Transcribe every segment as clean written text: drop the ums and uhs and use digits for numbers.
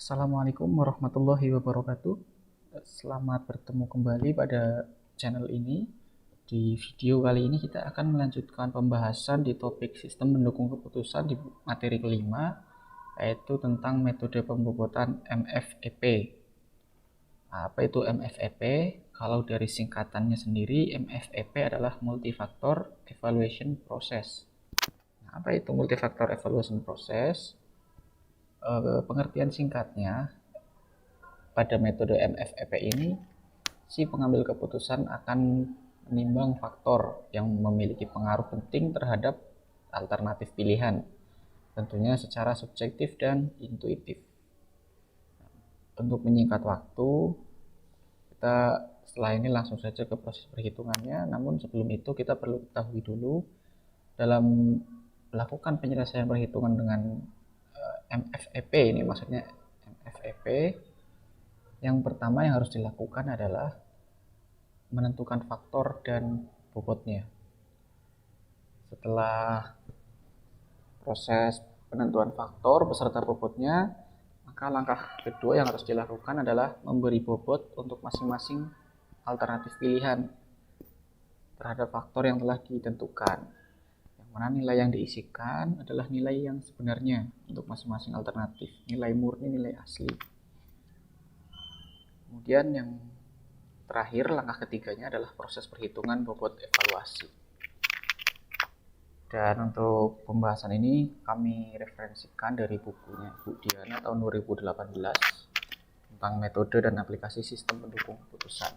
Assalamualaikum warahmatullahi wabarakatuh. Selamat bertemu kembali pada channel ini. Di video kali ini kita akan melanjutkan pembahasan di topik sistem pendukung keputusan di materi kelima, yaitu tentang metode pembobotan MFEP. Apa itu MFEP? Kalau dari singkatannya sendiri, MFEP adalah Multifactor Evaluation Process. Apa itu Multifactor Evaluation Process? Pengertian singkatnya, pada metode MFEP ini, si pengambil keputusan akan menimbang faktor yang memiliki pengaruh penting terhadap alternatif pilihan, tentunya secara subjektif dan intuitif. Untuk menyingkat waktu, kita setelah ini langsung saja ke proses perhitungannya. Namun sebelum itu kita perlu ketahui dulu, dalam melakukan penyelesaian perhitungan dengan MFEP ini, maksudnya MFEP, yang pertama yang harus dilakukan adalah menentukan faktor dan bobotnya. Setelah proses penentuan faktor beserta bobotnya, maka langkah kedua yang harus dilakukan adalah memberi bobot untuk masing-masing alternatif pilihan terhadap faktor yang telah ditentukan. Yang mana nilai yang diisikan adalah nilai yang sebenarnya untuk masing-masing alternatif, nilai murni, nilai asli. Kemudian yang terakhir, langkah ketiganya adalah proses perhitungan bobot evaluasi. Dan untuk pembahasan ini kami referensikan dari bukunya Bu Diana tahun 2018 tentang metode dan aplikasi sistem pendukung keputusan.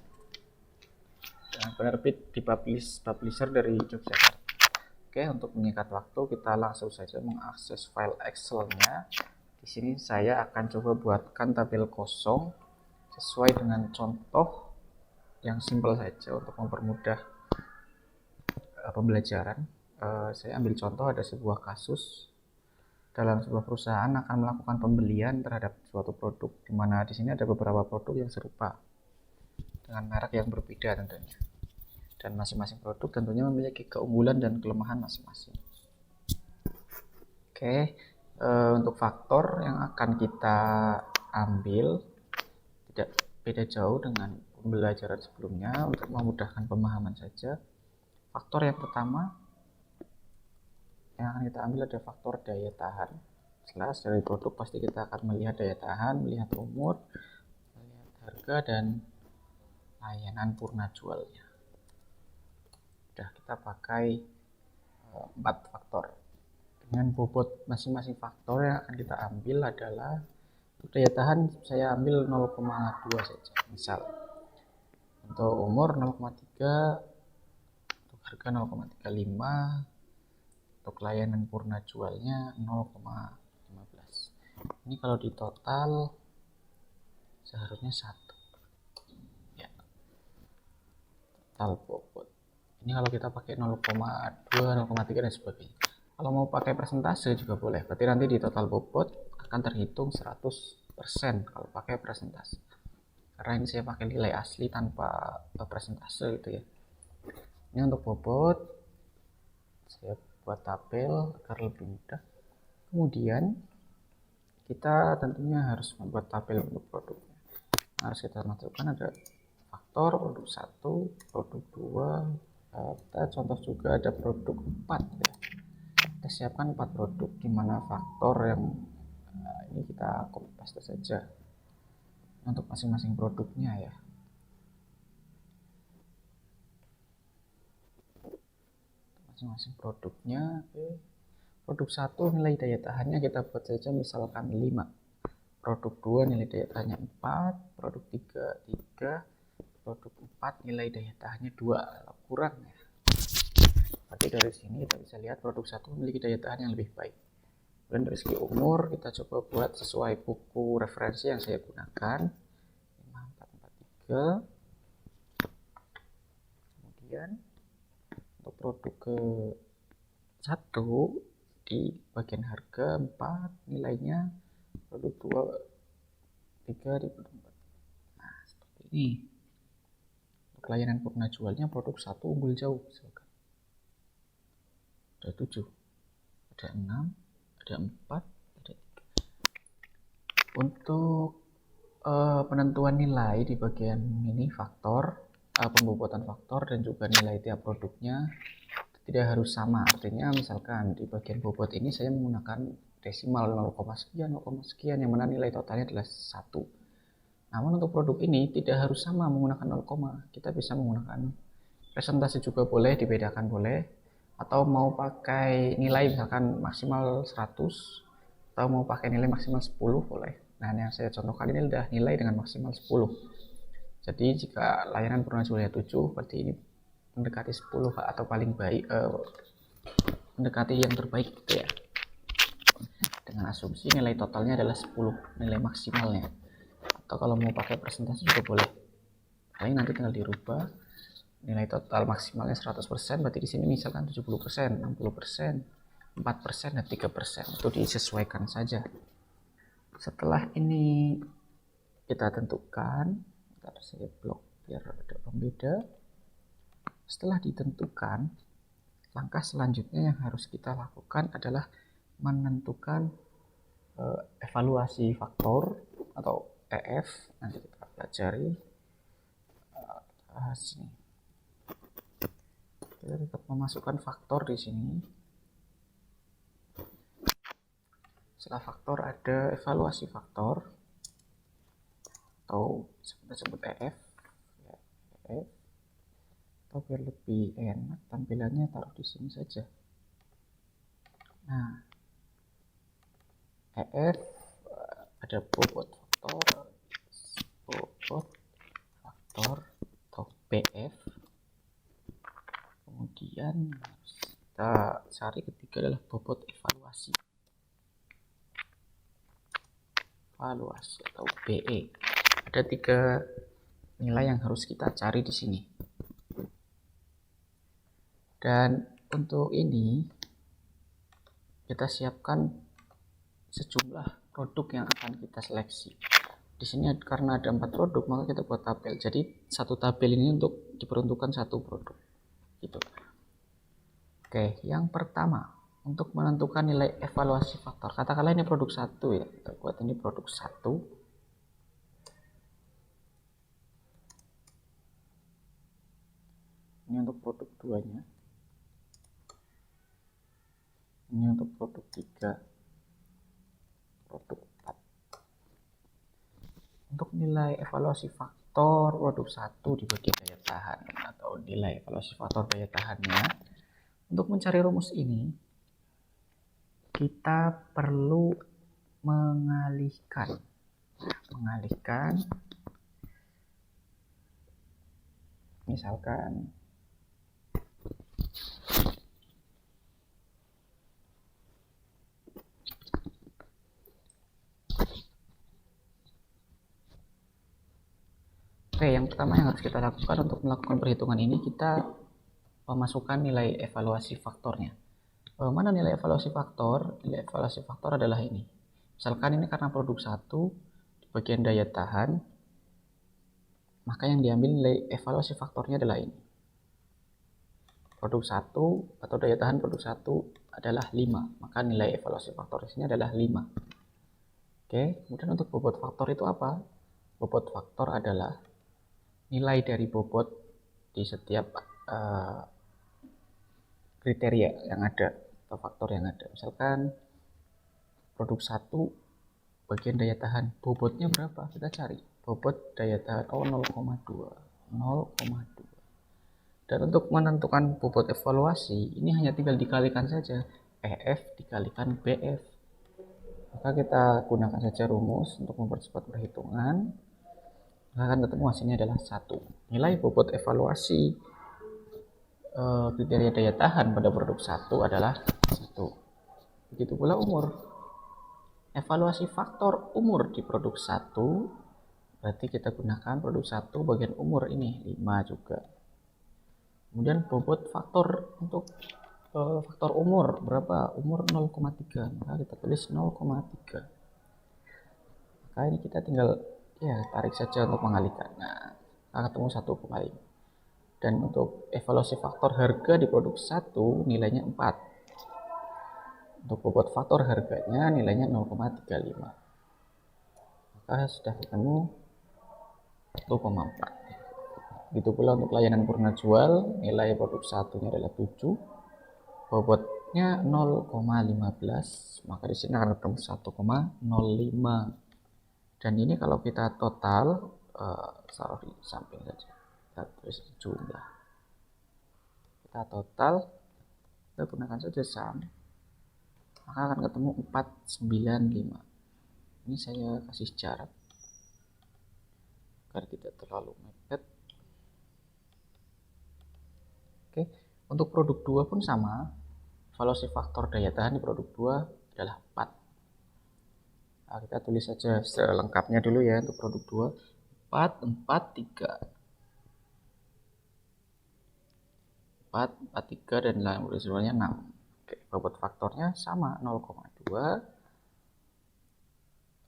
Dan penerbit di publisher dari Yogyakarta. Oke, untuk menyingkat waktu kita langsung saja mengakses file Excel-nya. Di sini saya akan coba buatkan tabel kosong sesuai dengan contoh yang simpel saja untuk mempermudah pembelajaran. Saya ambil contoh, ada sebuah kasus dalam sebuah perusahaan akan melakukan pembelian terhadap suatu produk, di mana di sini ada beberapa produk yang serupa dengan merek yang berbeda tentunya, dan masing-masing produk tentunya memiliki keunggulan dan kelemahan masing-masing. Oke, untuk faktor yang akan kita ambil tidak beda jauh dengan pembelajaran sebelumnya. Untuk memudahkan pemahaman saja, faktor yang pertama yang akan kita ambil ada faktor daya tahan. Jelas dari produk pasti kita akan melihat daya tahan, melihat umur, melihat harga, dan layanan purna jualnya. Sudah kita pakai 4 faktor. Dengan bobot masing-masing faktor yang akan kita ambil adalah, untuk daya tahan saya ambil 0,2 saja misal, untuk umur 0,3, untuk harga 0,35, untuk layanan purna jualnya 0,15. Ini kalau di total seharusnya 1 ya, total bobot. Ini kalau kita pakai 0,2, 0,3 dan sebagainya. Kalau mau pakai persentase juga boleh, berarti nanti di total bobot akan terhitung 100% kalau pakai persentase. Karena ini saya pakai nilai asli tanpa persentase gitu ya. Ini untuk bobot, saya buat tabel agar lebih mudah. Kemudian kita tentunya harus membuat tabel untuk produknya. Harus kita masukkan ada faktor produk 1, produk 2, kita contoh juga ada produk 4 ya. Kita siapkan 4 produk, dimana faktor yang ini kita copy paste saja untuk masing-masing produknya ya. Masing-masing produknya. Produk 1 nilai daya tahannya kita buat saja misalkan 5, produk 2 nilai daya tahannya 4, produk 3, produk 4 nilai daya tahannya 2, kurang ya. Berarti dari sini kita bisa lihat produk 1 memiliki daya tahan yang lebih baik. Dan dari segi umur kita coba buat sesuai buku referensi yang saya gunakan, 5443. Kemudian untuk produk ke 1 di bagian harga 4 nilainya, produk 2, 3 di produk 4. Nah seperti ini. Untuk layanan purna jualnya produk 1 unggul jauh, misalkan ada 7, ada 6, ada 4, ada 3. Untuk penentuan nilai di bagian ini faktor, pembobotan faktor dan juga nilai tiap produknya tidak harus sama. Artinya misalkan di bagian bobot ini saya menggunakan desimal 0, sekian, 0, sekian, yang mana nilai totalnya adalah 1. Namun untuk produk ini tidak harus sama menggunakan 0, kita bisa menggunakan presentasi juga boleh, dibedakan boleh, atau mau pakai nilai misalkan maksimal 100 atau mau pakai nilai maksimal 10 boleh. Nah, yang saya contohkan ini adalah nilai dengan maksimal 10. Jadi jika layanan Purna Julia 7 berarti ini mendekati 10 atau paling baik, mendekati yang terbaik gitu ya. Dengan asumsi nilai totalnya adalah 10, nilai maksimalnya. Atau kalau mau pakai presentasi juga boleh. Paling nanti tinggal dirubah. Nilai total maksimalnya 100%, berarti di sini misalkan 70%, 60%, 4%, dan 3%. Itu disesuaikan saja. Setelah ini kita tentukan, ntar saya blok biar ada pembeda. Setelah ditentukan, langkah selanjutnya yang harus kita lakukan adalah menentukan evaluasi faktor atau EF. Nanti kita pelajari sini. Kita tetap memasukkan faktor di sini. Setelah faktor ada evaluasi faktor atau kita sebut EF, ya, EF. Atau biar lebih enak tampilannya taruh di sini saja. Nah, EF ada bobot faktor atau BF. Kemudian kita cari ketiga adalah bobot evaluasi atau BE. Ada 3 nilai yang harus kita cari di sini. Dan untuk ini kita siapkan sejumlah produk yang akan kita seleksi. Di sini karena ada 4 produk, maka kita buat tabel. Jadi satu tabel ini untuk diperuntukkan satu produk. Gitu. Oke, yang pertama untuk menentukan nilai evaluasi faktor. Katakanlah ini produk 1 ya. Kita buat ini produk 1. Ini untuk produk 2-nya. Ini untuk produk 3. Produk 4. Untuk nilai evaluasi faktor produk 1 di bagian daya tahan atau nilai evaluasi faktor daya tahannya. Untuk mencari rumus ini kita perlu mengalihkan misalkan yang pertama yang harus kita lakukan untuk melakukan perhitungan ini, kita memasukkan nilai evaluasi faktornya. Mana nilai evaluasi faktor? Nilai evaluasi faktor adalah ini. Misalkan ini karena produk 1 di bagian daya tahan, maka yang diambil nilai evaluasi faktornya adalah ini. Produk 1 atau daya tahan produk 1 adalah 5, maka nilai evaluasi faktor di sini adalah 5. Oke, kemudian untuk bobot faktor itu apa? Bobot faktor adalah nilai dari bobot di setiap kriteria yang ada atau faktor yang ada. Misalkan produk 1 bagian daya tahan, bobotnya berapa? Kita cari bobot daya tahan 0,2. Dan untuk menentukan bobot evaluasi ini hanya tinggal dikalikan saja, EF dikalikan BF. Maka kita gunakan saja rumus untuk mempercepat perhitungan. Maka akan ketemu hasilnya adalah 1. Nilai bobot evaluasi kriteria daya tahan pada produk 1 adalah 1. Begitu pula umur. Evaluasi faktor umur di produk 1 berarti kita gunakan produk 1 bagian umur ini 5 juga. Kemudian bobot faktor untuk faktor umur berapa? Umur 0,3, maka kita tulis 0,3. Maka ini kita tinggal tarik saja untuk mengalihkan. Nah, ketemu 1 kembali. Dan untuk evaluasi faktor harga di produk 1 nilainya 4. Untuk bobot faktor harganya nilainya 0,35. maka sudah ketemu 1,4. Begitu pula untuk layanan purna jual, nilai produk satunya adalah 7, bobotnya 0,15, maka di sini akan ketemu 1,05. Dan ini kalau kita total, taruh di samping saja, kita tulis jumlah. Kita total, kita gunakan saja sum, maka akan ketemu 495. Ini saya kasih jarak agar tidak terlalu mepet. Oke, untuk produk 2 pun sama. Valuasi faktor daya tahan di produk 2 adalah 4. Nah, kita tulis saja selengkapnya dulu ya untuk produk 2. 4, 4, 3. 4, 4, 3 dan nilai residualnya 6. Oke, bobot faktornya sama 0,2.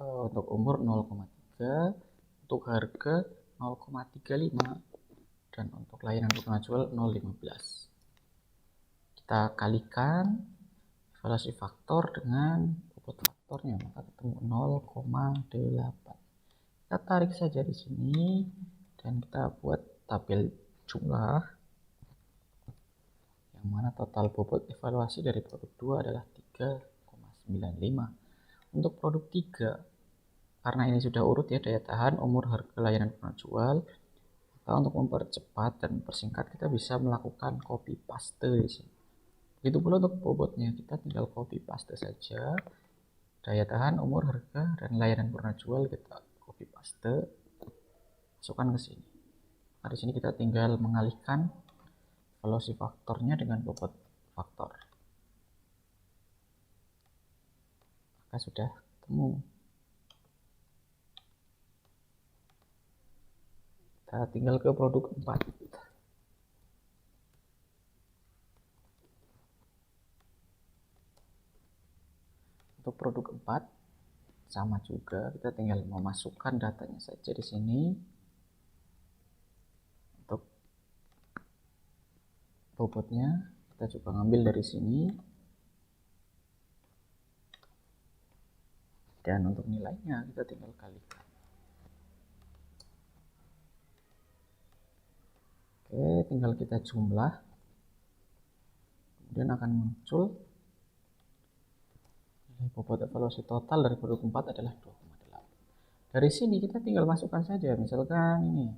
Untuk umur 0,3. Untuk harga 0,35. Dan untuk layanan purna jual 0,15. Kita kalikan valuasi faktor dengan bobot faktornya, maka ketemu 0,8. Kita tarik saja di sini dan kita buat tabel jumlah, yang mana total bobot evaluasi dari produk 2 adalah 3,95. Untuk produk 3, karena ini sudah urut ya, daya tahan, umur, harga, layanan purna jual, maka untuk mempercepat dan mempersingkat kita bisa melakukan copy paste di sini. Begitu pula untuk bobotnya, kita tinggal copy paste saja. Daya tahan, umur, harga, dan layanan purna jual kita copy paste, masukkan ke sini. Nah, di sini kita tinggal mengalihkan valuasi faktornya dengan bobot faktor. Maka sudah ketemu. Kita tinggal ke produk 4. Untuk produk 4 sama juga, kita tinggal memasukkan datanya saja di sini. Untuk bobotnya kita coba ngambil dari sini. Dan untuk nilainya kita tinggal kalikan. Oke, tinggal kita jumlah. Kemudian akan muncul nilai bobot evaluasi total dari produk 4 adalah 2,8. Dari sini kita tinggal masukkan saja, misalkan ini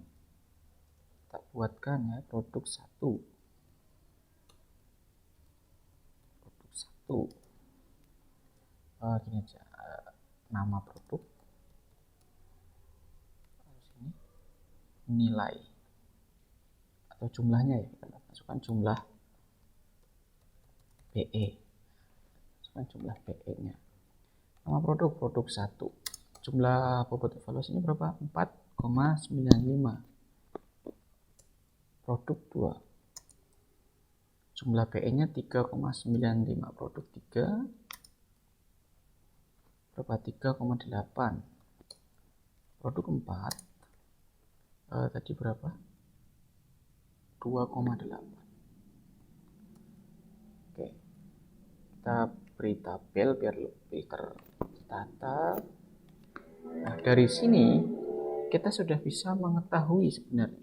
kita buatkan ya produk 1. Produk 1. Gini aja, nama produk. Sini nilai atau jumlahnya ya, kita masukkan jumlah BE. Jumlah PE-nya. Nama produk 1. Jumlah bobot evaluasi ini berapa? 4,95. Produk 2. Jumlah PE-nya 3,95. Produk 3 berapa? 3,8. Produk 4 tadi berapa? 2,8. Oke. Kita beri tabel biar lebih tertata. Nah, dari sini kita sudah bisa mengetahui sebenarnya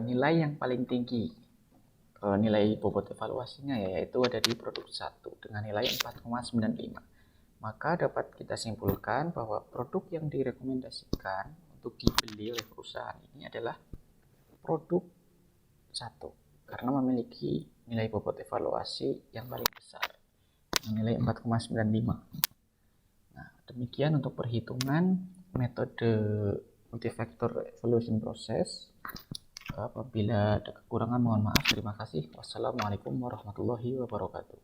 nilai yang paling tinggi, nilai bobot evaluasinya yaitu ada di produk 1 dengan nilai 4,95. Maka dapat kita simpulkan bahwa produk yang direkomendasikan untuk dibeli oleh perusahaan ini adalah produk 1 karena memiliki nilai bobot evaluasi yang paling besar, nilai 4,95. Nah, demikian untuk perhitungan metode multifactor evaluation process. Apabila ada kekurangan mohon maaf. Terima kasih. Wassalamualaikum warahmatullahi wabarakatuh.